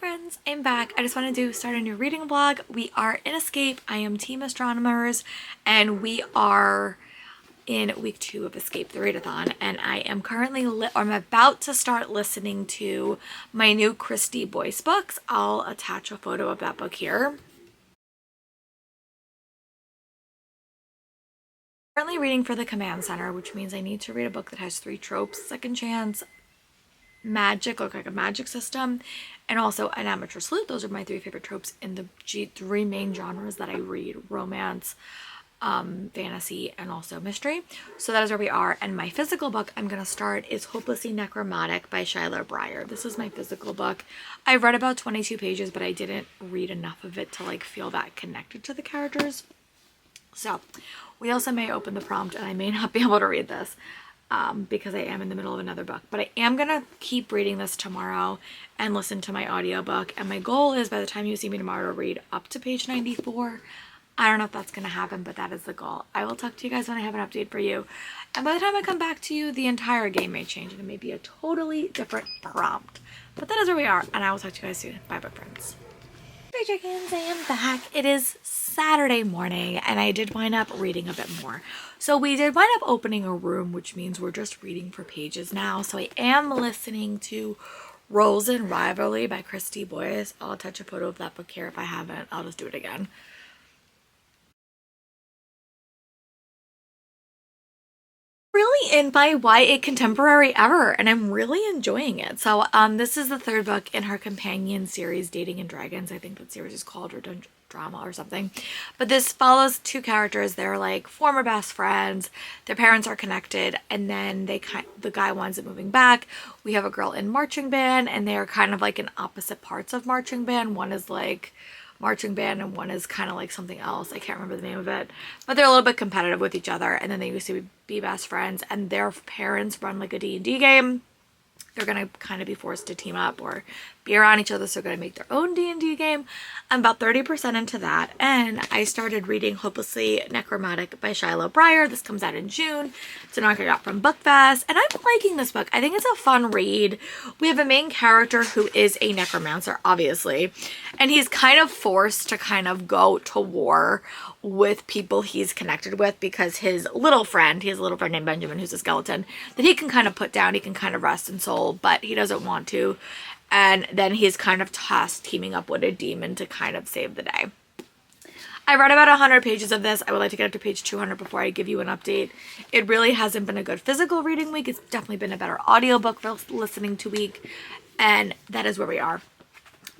Friends, I'm back. I just wanted to start a new reading vlog. We are in Escape. I am Team Astronomers and we are in week 2 of Escape the Readathon, and I am currently I'm about to start listening to my new Christy Boyce books. I'll attach a photo of that book here. Currently reading for the Command Center, which means I need to read a book that has 3 tropes: second chance, magic, look like a magic system, and also an amateur sleuth. Those are my 3 favorite tropes in the 3 main genres that I read: romance, fantasy, and also mystery. So that is where we are. And my physical book I'm gonna start is Hopelessly Necromantic by Shyla Breyer. This is my physical book. I read about 22 pages, but I didn't read enough of it to like feel that connected to the characters. So we also may open the prompt and I may not be able to read this because I am in the middle of another book, but I am gonna keep reading this tomorrow and listen to my audiobook. And my goal is, by the time you see me tomorrow, to read up to page 94. I don't know if that's gonna happen, but that is the goal. I will talk to you guys when I have an update for you. And by the time I come back to you, the entire game may change and it may be a totally different prompt. But that is where we are, and I will talk to you guys soon. Bye, book friends. Hey chickens, I am back. It is Saturday morning and I did wind up reading a bit more. So we did wind up opening a room, which means we're just reading for pages now. So I am listening to Roles in Rivalry by Christy Boyce. I'll attach a photo of that book here. If I haven't, I'll just do it again. Really in by YA contemporary ever, and I'm really enjoying it. So this is the 3rd book in her companion series, Dating and Dragons. I think that series is called, or Drama or something. But this follows 2 characters. They're like former best friends. Their parents are connected, and then the guy winds up moving back. We have a girl in marching band, and they are kind of like in opposite parts of marching band. One is like marching band and one is kind of like something else. I can't remember the name of it, but they're a little bit competitive with each other, and then they used to be best friends, and their parents run like a D&D game. They're gonna kind of be forced to team up or be around each other, so they're gonna make their own D&D game. I'm about 30% into that, and I started reading Hopelessly Necromantic by Shyla Breyer. This comes out in June. It's an arc I got from BookFest, and I'm liking this book. I think it's a fun read. We have a main character who is a necromancer, obviously, and he's kind of forced to kind of go to war with people he's connected with, because his little friend, he has a little friend named Benjamin who's a skeleton that he can kind of put down, he can kind of rest in soul, but he doesn't want to. And then he's kind of tasked teaming up with a demon to kind of save the day. I read about 100 pages of this. I would like to get up to page 200 before I give you an update. It really hasn't been a good physical reading week. It's definitely been a better audiobook for listening to week, and that is where we are.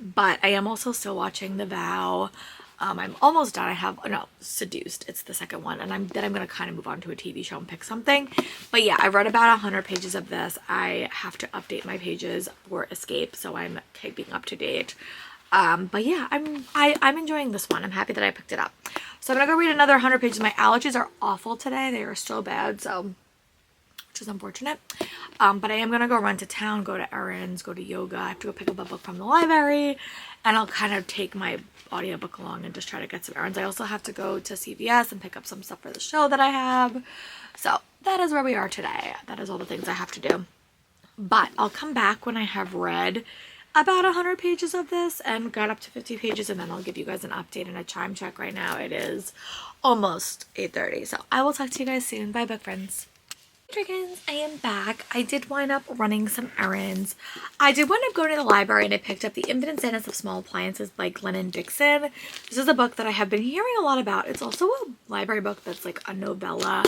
But I am also still watching The Vow. I'm almost done. I have, no, Seduced. It's the 2nd one. And I'm gonna kind of move on to a TV show and pick something. But yeah, I read about 100 pages of this. I have to update my pages for Escape, so I'm keeping up to date. But yeah, I'm enjoying this one. I'm happy that I picked it up. So I'm gonna go read another 100 pages. My allergies are awful today. They are still bad, so, which is unfortunate. But I am gonna go run to town, go to errands, go to yoga. I have to go pick up a book from the library, and I'll kind of take my audiobook along and just try to get some errands. I also have to go to CVS and pick up some stuff for the show that I have. So that is where we are today. That is all the things I have to do. But I'll come back when I have read about 100 pages of this and got up to 50 pages, and then I'll give you guys an update and a time check. Right now it is almost 8:30. So I will talk to you guys soon. Bye, book friends. Chickens, I am back. I did wind up running some errands. I did wind up going to the library and I picked up The Infinite Sadness of Small Appliances by Glennon Dixon. This is a book that I have been hearing a lot about. It's also a library book that's like a novella,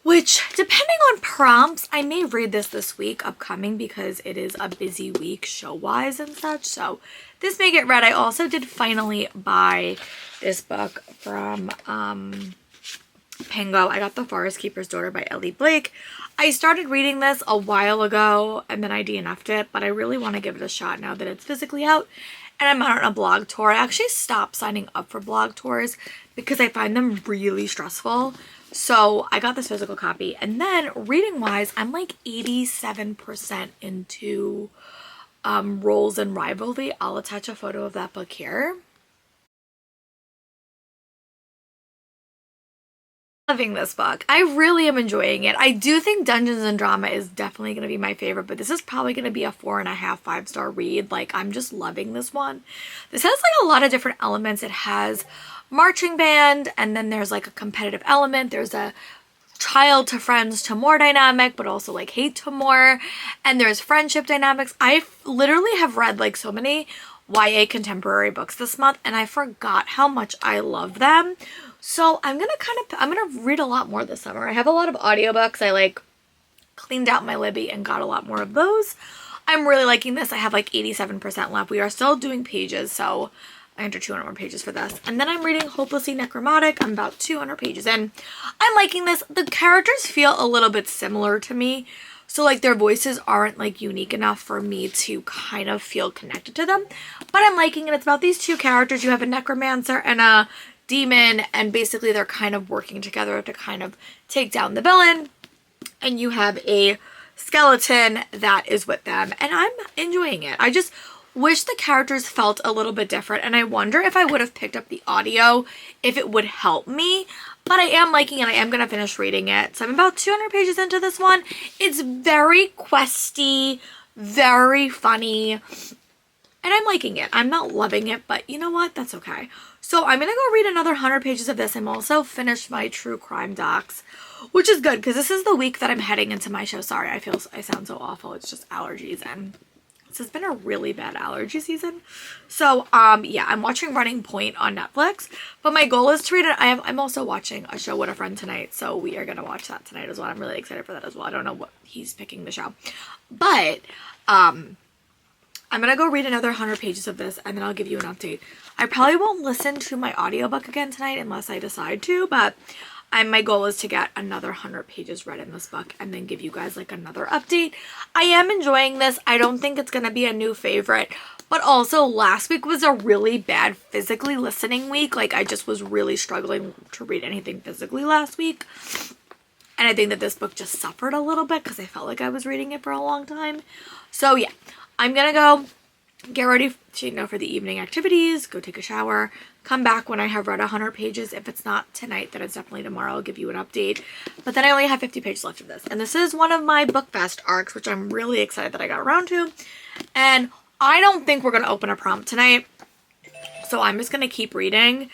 which, depending on prompts, I may read this week upcoming, because it is a busy week show-wise and such. So this may get read. I also did finally buy this book from Pengo. I got The Forest Keeper's Daughter by Ellie Blake. I started reading this a while ago and then I DNF'd it, but I really want to give it a shot now that it's physically out and I'm on a blog tour. I actually stopped signing up for blog tours because I find them really stressful. So I got this physical copy, and then reading wise, I'm like 87% into Roles in Rivalry. I'll attach a photo of that book here. Loving this book. I really am enjoying it. I do think Dungeons and Drama is definitely going to be my favorite, but this is probably going to be a 4.5, 5-star read. Like, I'm just loving this one. This has like a lot of different elements. It has marching band, and then there's like a competitive element. There's a child to friends to more dynamic, but also like hate to more, and there's friendship dynamics. I literally have read like so many YA contemporary books this month, and I forgot how much I love them. So I'm gonna read a lot more this summer. I have a lot of audiobooks. I like cleaned out my Libby and got a lot more of those. I'm really liking this. I have like 87% left. We are still doing pages, so I entered 200 more pages for this. And then I'm reading Hopelessly Necromantic. I'm about 200 pages in. I'm liking this. The characters feel a little bit similar to me. So like their voices aren't like unique enough for me to kind of feel connected to them. But I'm liking it. It's about these two characters. You have a necromancer and a demon, and basically they're kind of working together to kind of take down the villain. And you have a skeleton that is with them. And I'm enjoying it. I just wish the characters felt a little bit different, and I wonder if I would have picked up the audio if it would help me, but I am liking it. I am going to finish reading it. So I'm about 200 pages into this one. It's very questy, very funny, and I'm liking it. I'm not loving it, but you know what? That's okay. So I'm going to go read another 100 pages of this. I'm also finished my true crime docs, which is good because this is the week that I'm heading into my show. Sorry, I sound so awful. It's just allergies, and this has been a really bad allergy season. So, yeah, I'm watching Running Point on Netflix, but my goal is to read it. I'm also watching a show with a friend tonight, so we are going to watch that tonight as well. I'm really excited for that as well. I don't know what he's picking the show, but, I'm going to go read another 100 pages of this, and then I'll give you an update. I probably won't listen to my audiobook again tonight unless I decide to, but my goal is to get another 100 pages read in this book and then give you guys like another update. I am enjoying this. I don't think it's going to be a new favorite, but also last week was a really bad physically listening week. Like I just was really struggling to read anything physically last week. And I think that this book just suffered a little bit because I felt like I was reading it for a long time. So yeah, I'm going to go get ready to, for the evening activities, go take a shower, come back when I have read 100 pages. If it's not tonight, then it's definitely tomorrow. I'll give you an update. But then I only have 50 pages left of this. And this is one of my BookFest arcs, which I'm really excited that I got around to. And I don't think we're going to open a prompt tonight. So I'm just going to keep reading.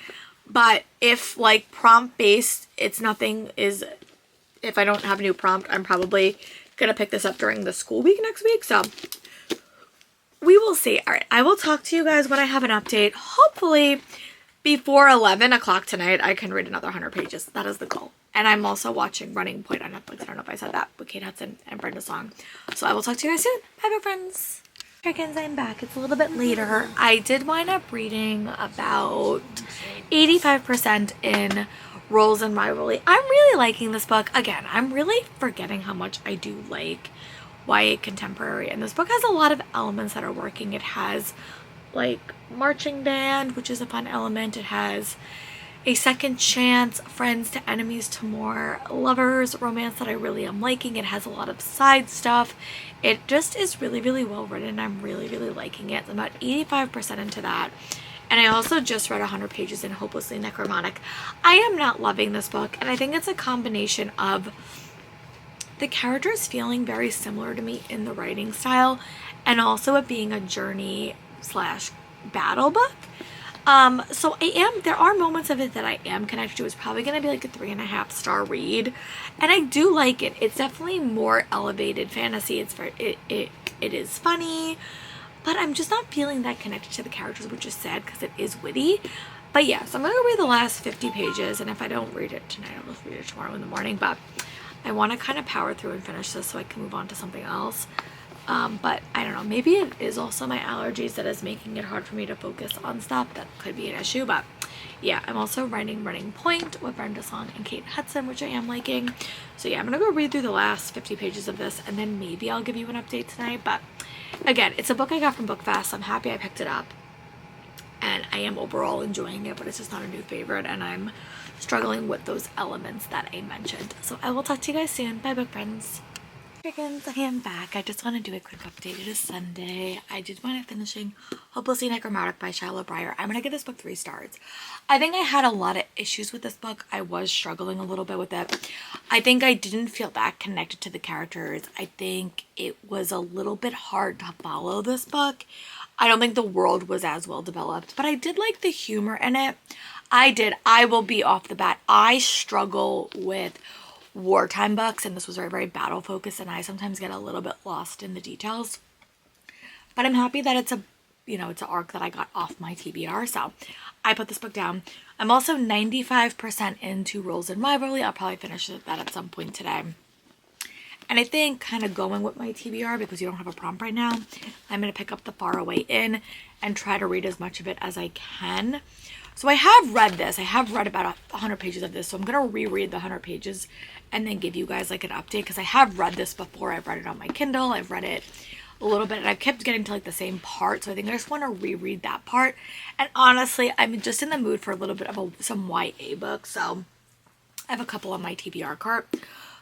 But if like prompt based, if I don't have a new prompt, I'm probably going to pick this up during the school week next week. So we will see. All right, I will talk to you guys when I have an update. Hopefully before 11 o'clock tonight, I can read another 100 pages. That is the goal. And I'm also watching Running Point on Netflix. I don't know if I said that, with Kate Hudson and Brenda Song. So I will talk to you guys soon. Bye, my friends. Chickens, I'm back. It's a little bit later. I did wind up reading about 85% in Roles and Rivalry. I'm really liking this book. Again, I'm really forgetting how much I do like YA contemporary, and this book has a lot of elements that are working. It has like marching band, which is a fun element. It has a second chance, friends to enemies to more lovers, romance that I really am liking. It has a lot of side stuff. It just is really, really well written. I'm really, really liking it. I'm about 85% into that. And I also just read 100 pages in Hopelessly Necromantic. I am not loving this book, and I think it's a combination of the characters feeling very similar to me in the writing style, and also it being a journey / battle book. So there are moments of it that I am connected to. It's probably going to be like a 3.5-star read, and I do like it. It's definitely more elevated fantasy. It is funny, but I'm just not feeling that connected to the characters, which is sad because it is witty. But yeah, so I'm going to read the last 50 pages, and if I don't read it tonight, I'll just read it tomorrow in the morning, but I want to kind of power through and finish this so I can move on to something else. But I don't know, maybe it is also my allergies that is making it hard for me to focus on stuff. That could be an issue, but yeah, I'm also writing Running Point with Brenda Song and Kate Hudson, which I am liking. So yeah, I'm gonna go read through the last 50 pages of this, and then maybe I'll give you an update tonight. But again, it's a book I got from BookFest. I'm happy I picked it up, and I am overall enjoying it, but it's just not a new favorite, and I'm struggling with those elements that I mentioned. So I will talk to you guys soon. Bye, book friends. Dragons, I am back. I just want to do a quick update. It is Sunday. I did wind up finishing Hopelessly Necromantic by Charlotte Breyer. I'm going to give this book 3 stars. I think I had a lot of issues with this book. I was struggling a little bit with it. I think I didn't feel that connected to the characters. I think it was a little bit hard to follow this book. I don't think the world was as well developed, but I did like the humor in it. I will be off the bat. I struggle with wartime books, and this was very, very battle focused, and I sometimes get a little bit lost in the details. But I'm happy that it's it's an arc that I got off my TBR, so I put this book down. I'm also 95% into Rules and Rivalry. I'll probably finish that at some point today. And I think kind of going with my TBR, because you don't have a prompt right now, I'm going to pick up The Faraway Inn and try to read as much of it as I can. So I have read this. I have read about 100 pages of this, so I'm going to reread the 100 pages and then give you guys like an update, because I have read this before. I've read it on my Kindle. I've read it a little bit, and I've kept getting to like the same part, so I think I just want to reread that part. And honestly, I'm just in the mood for a little bit of some YA book, so I have a couple on my TBR cart. So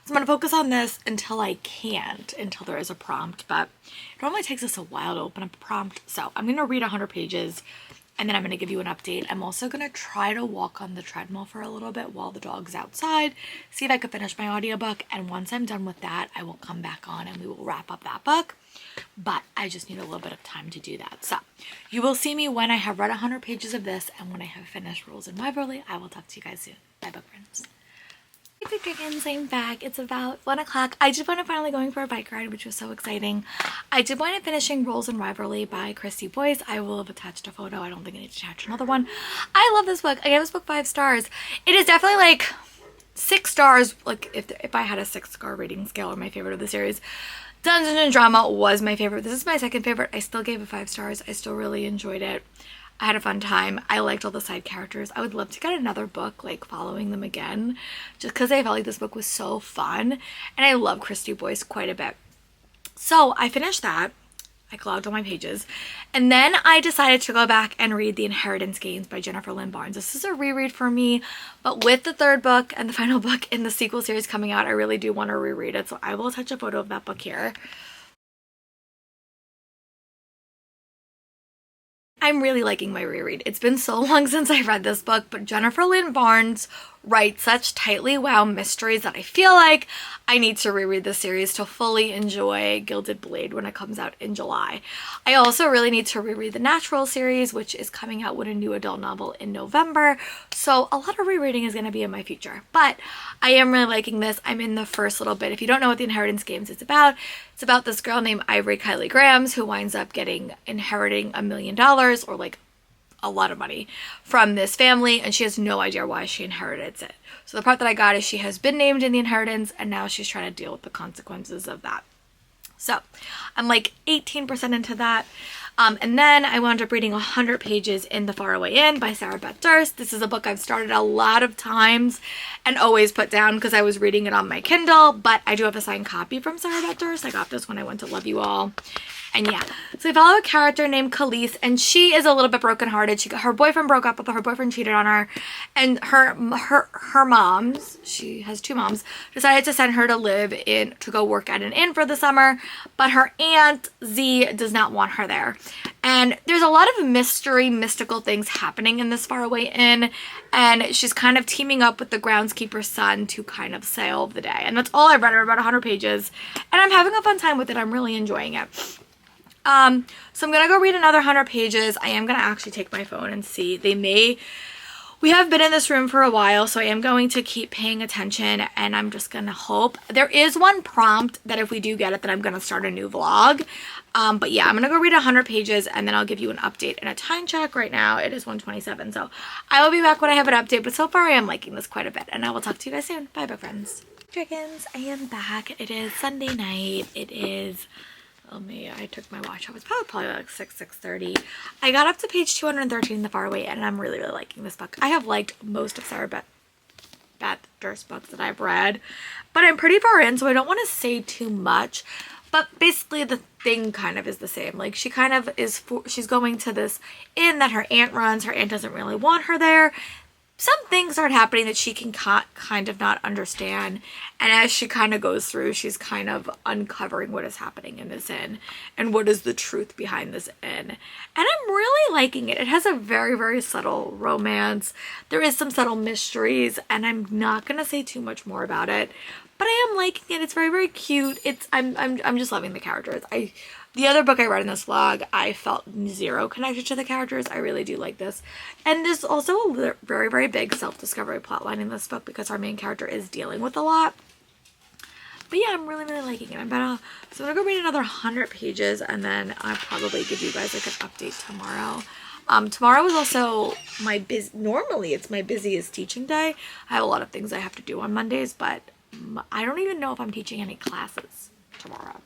I'm going to focus on this until there is a prompt, but it normally takes us a while to open up a prompt. So I'm going to read 100 pages and then I'm going to give you an update. I'm also going to try to walk on the treadmill for a little bit while the dog's outside, see if I can finish my audiobook. And once I'm done with that, I will come back on and we will wrap up that book. But I just need a little bit of time to do that. So you will see me when I have read 100 pages of this and when I have finished Rules and Rivalry. I will talk to you guys soon. Bye, book friends. Hey Dragons, I'm back. It's about 1 o'clock. I did wind up finally going for a bike ride, which was so exciting. I did wind up finishing Rules and Rivalry by Christy Boyce. I will have attached a photo. I don't think I need to attach another one. I love this book. I gave this book 5 stars. It is definitely like 6 stars, like if I had a 6-star rating scale, or my favorite of the series. Dungeons and Drama was my favorite. This is my second favorite. I still gave it 5 stars. I still really enjoyed it. I had a fun time. I liked all the side characters. I would love to get another book like following them again, just because I felt like this book was so fun, and I love Christy Boyce quite a bit. So I finished that. I clogged all my pages, and then I decided to go back and read The Inheritance Games by Jennifer Lynn Barnes. This is a reread for me, but with the 3rd book and the final book in the sequel series coming out, I really do want to reread it, so I will attach a photo of that book here. I'm really liking my reread. It's been so long since I read this book, but Jennifer Lynn Barnes writes such tightly wound mysteries that I feel like I need to reread the series to fully enjoy Gilded Blade when it comes out in July. I also really need to reread the Natural series, which is coming out with a new adult novel in November. So a lot of rereading is going to be in my future, but I am really liking this. I'm in the first little bit. If you don't know what The Inheritance Games is about, it's about this girl named Ivory Kylie Grahams who winds up inheriting $1 million, or like a lot of money, from this family, and she has no idea why she inherited it. So the part that I got is she has been named in the inheritance, and now she's trying to deal with the consequences of that. So I'm like 18% into that. And then I wound up reading 100 pages in The Faraway Inn by Sarah Beth Durst. This is a book I've started a lot of times and always put down because I was reading it on my Kindle, but I do have a signed copy from Sarah Beth Durst. I got this when I went to Love You All. And yeah, so we follow a character named Khalees, and she is a little bit brokenhearted. Her boyfriend broke up with her, boyfriend cheated on her, and her moms, she has 2 moms, decided to send her to go work at an inn for the summer, but her aunt Z does not want her there. And there's a lot of mystical things happening in this Faraway Inn, and she's kind of teaming up with the groundskeeper's son to kind of save the day. And that's all I've read, about 100 pages, and I'm having a fun time with it. I'm really enjoying it. So I'm going to go read another 100 pages. I am going to actually take my phone and see. We have been in this room for a while, so I am going to keep paying attention, and I'm just going to hope. There is one prompt that if we do get it, then I'm going to start a new vlog. But yeah, I'm going to go read 100 pages, and then I'll give you an update and a time check. Right now, it is 1:27, so I will be back when I have an update, but so far I am liking this quite a bit, and I will talk to you guys soon. Bye, friends. Dragons, I am back. It is Sunday night. It is... Oh me, I took my watch off. It's probably like 6:30. I got up to page 213 in The Faraway Inn, and I'm really, really liking this book. I have liked most of Sarah Beth Durst books that I've read, but I'm pretty far in, so I don't want to say too much. But basically the thing kind of is the same. Like, she kind of she's going to this inn that her aunt runs. Her aunt doesn't really want her there. some things start happening that she can kind of not understand. And as she kind of goes through, she's kind of uncovering what is happening in this inn and what is the truth behind this inn. And I'm really liking it. It has a very, very subtle romance. There is some subtle mysteries, and I'm not going to say too much more about it, but I am liking it. It's very, very cute. I'm just loving the characters. The other book I read in this vlog, I felt zero connection to the characters. I really do like this. And there's also a very, very big self-discovery plotline in this book because our main character is dealing with a lot. But yeah, I'm really, really liking it. So I'm gonna go read another 100 pages, and then I'll probably give you guys like an update tomorrow. Tomorrow is also normally it's my busiest teaching day. I have a lot of things I have to do on Mondays, but I don't even know if I'm teaching any classes tomorrow.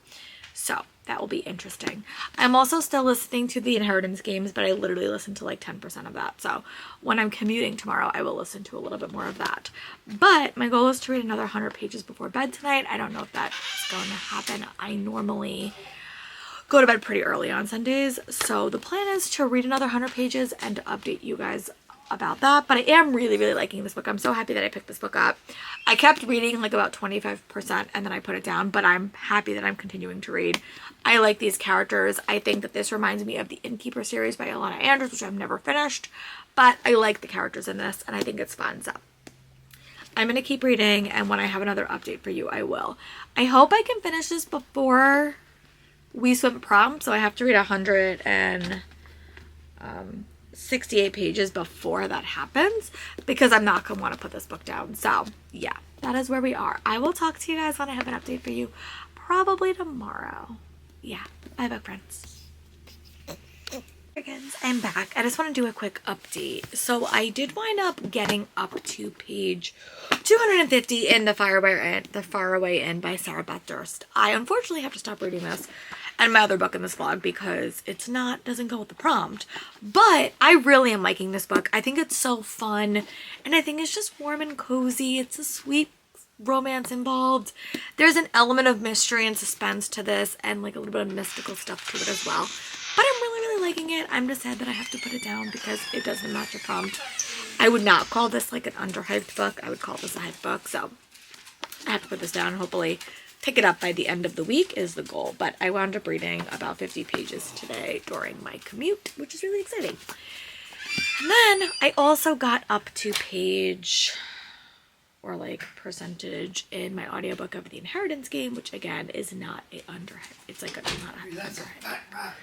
So that will be interesting. I'm also still listening to the Inheritance Games, but I literally listen to like 10% of that. So when I'm commuting tomorrow, I will listen to a little bit more of that. But my goal is to read another 100 pages before bed tonight. I don't know if that's going to happen. I normally go to bed pretty early on Sundays. So the plan is to read another 100 pages and to update you guys about that. But I am really, really liking this book. I'm so happy that I picked this book up. I kept reading like about 25% and then I put it down, but I'm happy that I'm continuing to read. I like these characters. I think that this reminds me of the Innkeeper series by Ilana Andrews, which I've never finished, but I like the characters in this and I think it's fun. So I'm going to keep reading, and when I have another update for you, I will. I hope I can finish this before We Swim Prom, so I have to read 168 pages before that happens because I'm not going to want to put this book down. So yeah, that is where we are. I will talk to you guys when I have an update for you, probably tomorrow. Yeah, bye book friends. I'm back. I just want to do a quick update. So I did wind up getting up to page 250 in The Faraway Inn by Sarah Beth Durst. I unfortunately have to stop reading this and my other book in this vlog because doesn't go with the prompt. But I really am liking this book. I think it's so fun, and I think it's just warm and cozy. It's a sweet romance involved. There's an element of mystery and suspense to this, and like a little bit of mystical stuff to it as well. But I'm really, really liking it. I'm just sad that I have to put it down because it doesn't match a prompt. I would not call this like an underhyped book. I would call this a hyped book. So I have to put this down and hopefully pick it up by the end of the week is the goal. But I wound up reading about 50 pages today during my commute, which is really exciting. And then I also got up to page or like percentage in my audiobook of The Inheritance Game, which again is not a underhyped. It's like not a underhyped.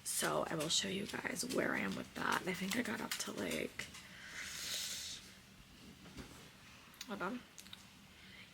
So I will show you guys where I am with that. I think I got up to like, hold on.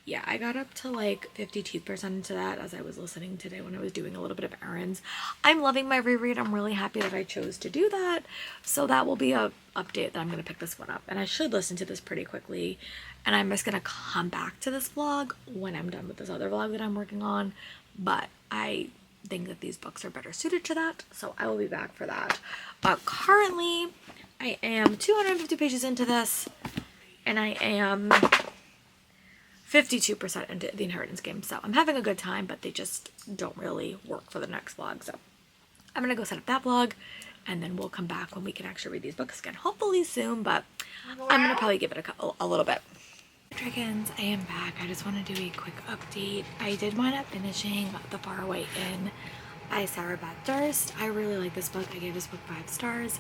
Yeah, I got up to like 52% into that as I was listening today when I was doing a little bit of errands. I'm loving my reread. I'm really happy that I chose to do that. So that will be a update that I'm going to pick this one up. And I should listen to this pretty quickly. And I'm just going to come back to this vlog when I'm done with this other vlog that I'm working on. But I think that these books are better suited to that. So I will be back for that. But currently, I am 250 pages into this. And I am 52% into The Inheritance Game. So I'm having a good time, but they just don't really work for the next vlog. So I'm going to go set up that vlog, and then we'll come back when we can actually read these books again. Hopefully soon, but I'm going to probably give it a little bit. Dragons, I am back. I just want to do a quick update. I did wind up finishing The Faraway Inn by Sarah Beth Durst. I really like this book. I gave this book 5 stars.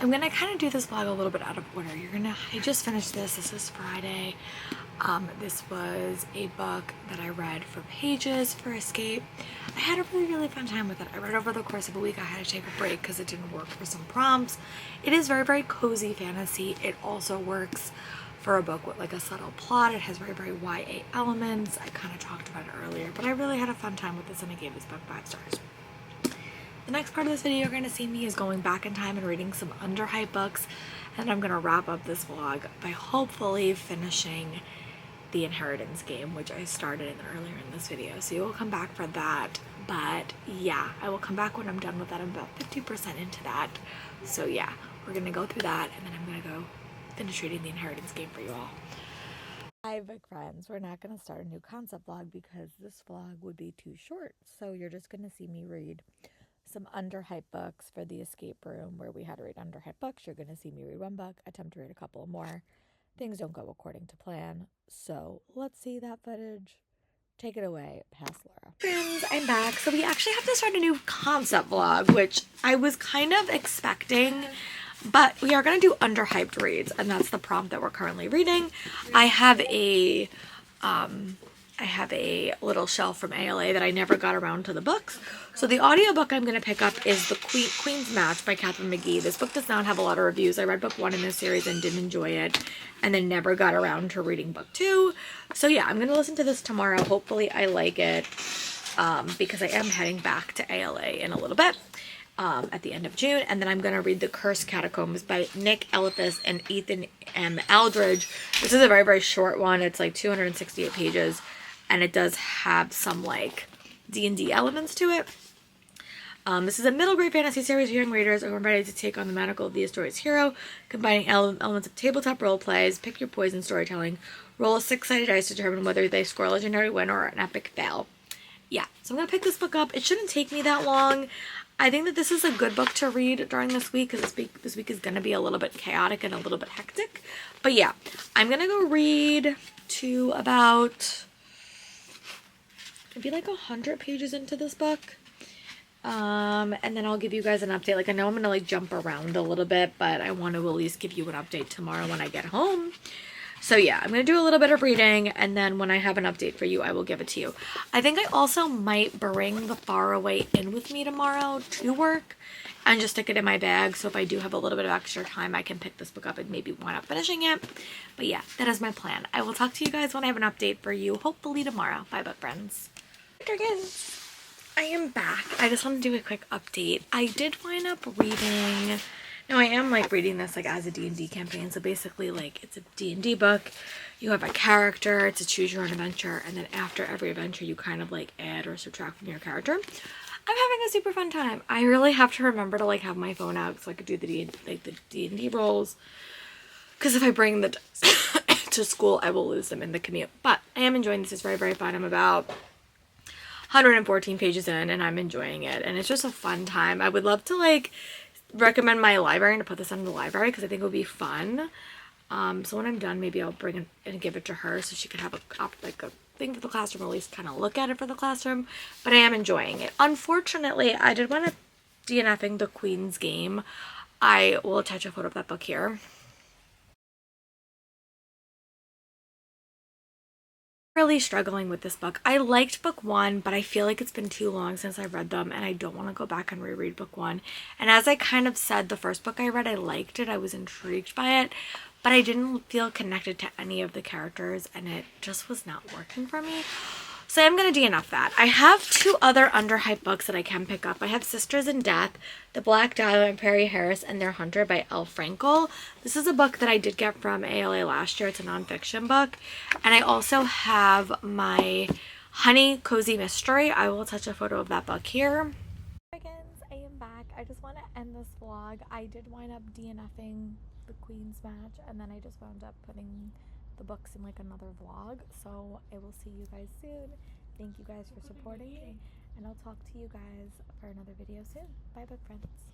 I'm gonna kind of do this vlog a little bit out of order. I just finished this. This is Friday. This was a book that I read for Pages for Escape. I had a really, really fun time with it. I read over the course of a week. I had to take a break because it didn't work for some prompts. It is very, very cozy fantasy. It also works for a book with like a subtle plot. It has very, very YA elements. I kind of talked about it earlier, but I really had a fun time with this and I gave this book 5 stars. The next part of this video you're going to see me is going back in time and reading some underhyped books, and I'm going to wrap up this vlog by hopefully finishing The Inheritance Game, which I started earlier in this video, so you will come back for that. But yeah, I will come back when I'm done with that. I'm about 50% into that, so yeah, we're going to go through that, and then I'm going to go finish reading The Inheritance Game for you all. Hi big friends, we're not going to start a new concept vlog because this vlog would be too short, so you're just going to see me read some underhyped books for the escape room where we had to read underhyped books. You're going to see me read one book, attempt to read a couple more. Things don't go according to plan. So let's see that footage. Take it away, past Laura. Friends, I'm back. So we actually have to start a new concept vlog, which I was kind of expecting, but we are going to do underhyped reads, and that's the prompt that we're currently reading. I have a little shelf from ALA that I never got around to the books. So the audiobook I'm going to pick up is The Queen's Match by Katharine McGee. This book does not have a lot of reviews. I read book 1 in this series and didn't enjoy it, and then never got around to reading book 2. So yeah, I'm going to listen to this tomorrow. Hopefully I like it, because I am heading back to ALA in a little bit. At the end of June, and then I'm going to read The Cursed Catacombs by Nick Eliphas and Ethan M. Aldridge. This is a very, very short one. It's like 268 pages, and it does have some like D&D elements to it. This is a middle grade fantasy series for young readers who are ready to take on the mantle of the story's hero, combining elements of tabletop role plays, pick your poison storytelling, roll a 6-sided dice to determine whether they score a legendary win or an epic fail. Yeah, so I'm going to pick this book up. It shouldn't take me that long. I think that this is a good book to read during this week, because this week is going to be a little bit chaotic and a little bit hectic. But yeah, I'm going to go read to about maybe like 100 pages into this book. And then I'll give you guys an update. Like, I know I'm going to like jump around a little bit, but I want to at least give you an update tomorrow when I get home. So yeah, I'm going to do a little bit of reading, and then when I have an update for you, I will give it to you. I think I also might bring The Faraway in with me tomorrow to work and just stick it in my bag. So if I do have a little bit of extra time, I can pick this book up and maybe wind up finishing it. But yeah, that is my plan. I will talk to you guys when I have an update for you, hopefully tomorrow. Bye, book friends. Dragons, I am back. I just want to do a quick update. I did wind up reading... Now, I am, like, reading this, like, as a D&D campaign, so basically, like, it's a D&D book, you have a character, it's a choose your own adventure, and then after every adventure, you kind of, like, add or subtract from your character. I'm having a super fun time. I really have to remember to, like, have my phone out so I could do the D&D rolls, because if I bring the to school, I will lose them in the commute. But I am enjoying this. It's very, very fun. I'm about 114 pages in, and I'm enjoying it, and it's just a fun time. I would love to, like, recommend my librarian to put this in the library, because I think it would be fun. So when I'm done, maybe I'll bring it and give it to her so she could have a thing for the classroom, or at least kind of look at it for the classroom. But I am enjoying it. Unfortunately, I did want to DNFing The Queen's Game. I will attach a photo of that book here. Really struggling with this book. I liked book 1, but I feel like it's been too long since I read them, and I don't want to go back and reread book 1. And as I kind of said, the first book I read, I liked it. I was intrigued by it, but I didn't feel connected to any of the characters, and it just was not working for me. So I'm going to DNF that. I have 2 other underhyped books that I can pick up. I have Sisters in Death, The Black Dial, and Perry Harris and Their Hunter by Elle Frankel. This is a book that I did get from ALA last year. It's a nonfiction book. And I also have my Honey Cozy Mystery. I will attach a photo of that book here. Dragons, I am back. I just want to end this vlog. I did wind up DNFing The Queen's Match, and then I just wound up putting the books in like another vlog. So I will see you guys soon. Thank you guys for supporting me, and I'll talk to you guys for another video soon. Bye, book friends.